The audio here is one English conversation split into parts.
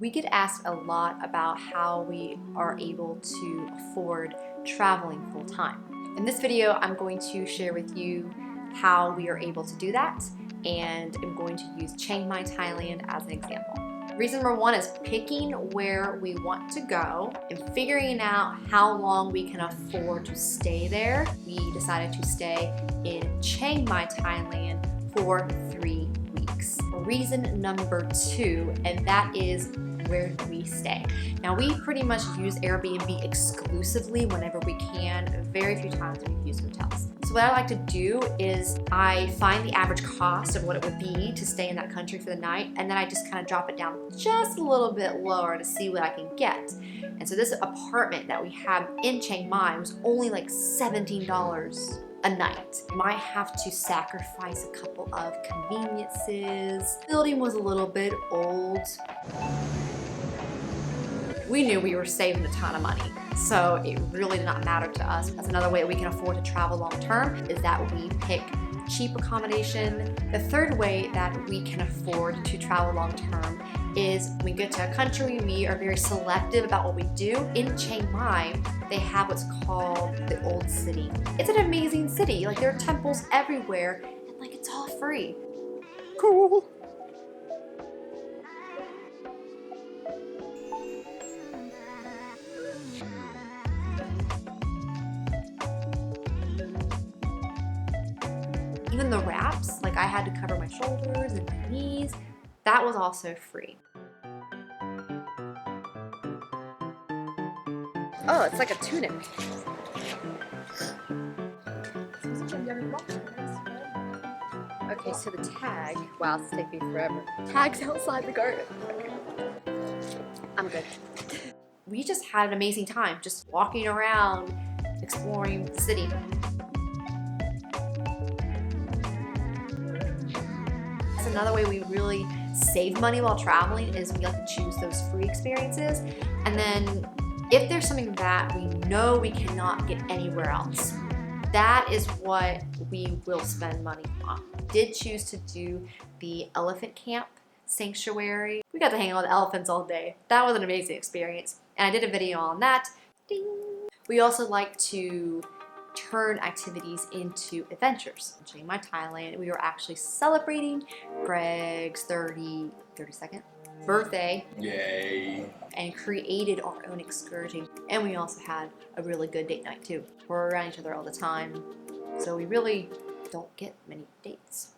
We get asked a lot about how we are able to afford traveling full time. In this video, I'm going to share with you how we are able to do that, and I'm going to use Chiang Mai, Thailand as an example. Reason number one is picking where we want to go and figuring out how long we can afford to stay there. We decided to stay in Chiang Mai, Thailand for 3 weeks. Reason number two, and that is where do we stay. Now we pretty much use Airbnb exclusively whenever we can. Very few times we've used hotels. So what I like to do is I find the average cost of what it would be to stay in that country for the night, and then I just kind of drop it down just a little bit lower to see what I can get. And so this apartment that we have in Chiang Mai was only like $17 a night. Might have to sacrifice a couple of conveniences. The building was a little bit old. We knew we were saving a ton of money, so it really did not matter to us. That's another way that we can afford to travel long term, is that we pick cheap accommodation. The third way that we can afford to travel long term is when we get to a country, we are very selective about what we do. In Chiang Mai, they have what's called the Old City. It's an amazing city. Like, there are temples everywhere, and like, it's all free. Cool. Even the wraps, like I had to cover my shoulders and my knees, that was also free. Oh, it's like a tunic. Okay, so the tag, wow, it's taking me forever. Tag's outside the garden. I'm good. We just had an amazing time just walking around, exploring the city. Another way we really save money while traveling is we like to choose those free experiences. And then if there's something that we know we cannot get anywhere else, that is what we will spend money on. Did choose to do the elephant camp sanctuary. We got to hang out with elephants all day. That was an amazing experience. And I did a video on that. Ding. We also like to turn activities into adventures. In Chiang Mai, Thailand, we were actually celebrating Greg's 32nd birthday. Yay! And created our own excursion. And we also had a really good date night too. We're around each other all the time, so we really don't get many dates.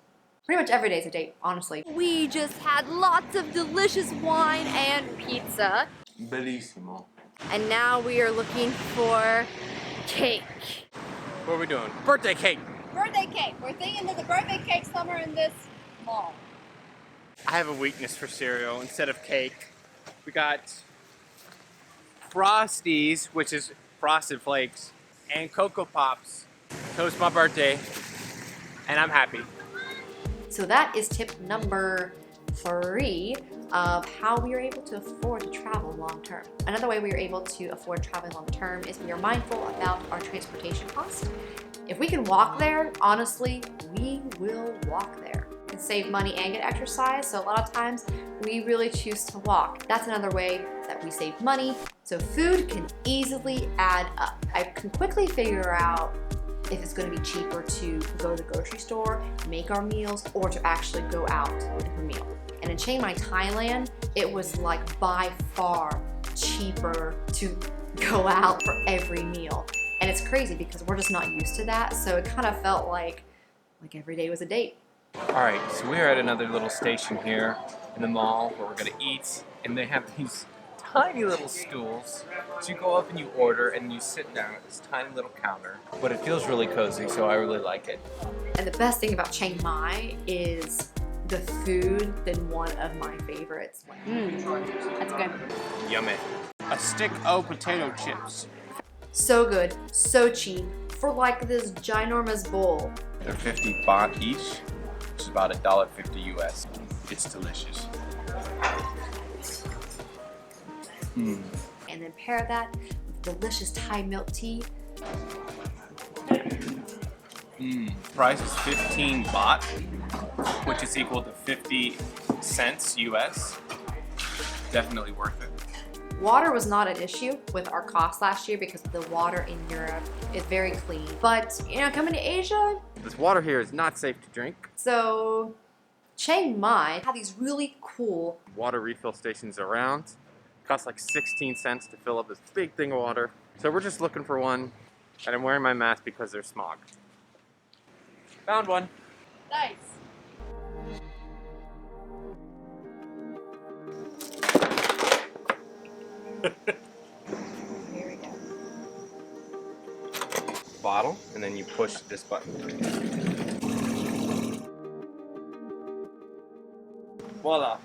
Pretty much every day is a date, honestly. We just had lots of delicious wine and pizza. Bellissimo. And now we are looking for cake. What are we doing? Birthday cake! Birthday cake. We're thinking that the birthday cake somewhere in this mall. I have a weakness for cereal. Instead of cake, we got Frosties, which is Frosted Flakes, and Cocoa Pops. So it's my birthday, and I'm happy. So that is tip number 3 of how we are able to afford to travel long term. Another way we are able to afford traveling long term is we are mindful about our transportation costs. If we can walk there, honestly, we will walk there. We can save money and get exercise, so a lot of times we really choose to walk. That's another way that we save money. So food can easily add up. I can quickly figure out if it's going to be cheaper to go to the grocery store, make our meals, or to actually go out and have a meal. And in Chiang Mai, Thailand, it was like by far cheaper to go out for every meal. And it's crazy because we're just not used to that, so it kind of felt like every day was a date. Alright, so we're at another little station here in the mall where we're gonna eat, and they have these tiny little stools. So you go up and you order and you sit down at this tiny little counter. But it feels really cozy, so I really like it. And the best thing about Chiang Mai is the food than one of my favorites. That's good. Yummy. A stick of potato chips. So good, so cheap, for like this ginormous bowl. They're 50 baht each, which is about $1.50 US. It's delicious. And then pair that with delicious Thai milk tea. Price is 15 baht, which is equal to 50 cents US. definitely worth it. Water was not an issue with our cost last year because the water in Europe is very clean. But, you know, coming to Asia, This water here is not safe to drink. so Chiang Mai had these really cool Water refill stations around. Costs like 16 cents to fill up this big thing of water. So we're just looking for one, and I'm wearing my mask because there's smog. Found one. Nice. Here we go. Bottle, and then you push this button. Voila!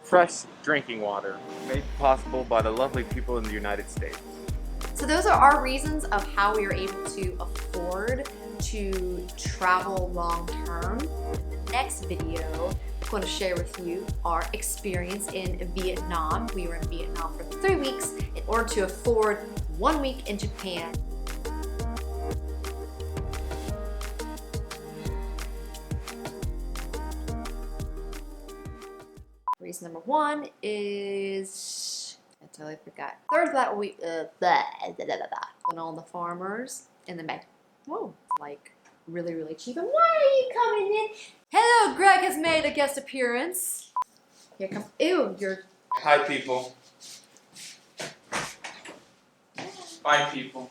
Fresh drinking water, made possible by the lovely people in the United States. So those are our reasons of how we are able to afford to travel long term. In the next video, I'm going to share with you our experience in Vietnam. We were in Vietnam for 3 weeks in order to afford 1 week in Japan. Reason number 1 is, I totally forgot. Third that we went on the farmers in the back. Whoa, like really, really cheap. And why are you coming in? Hello, Greg has made a guest appearance. Here comes, ew, you're. Hi, people. Bye, people.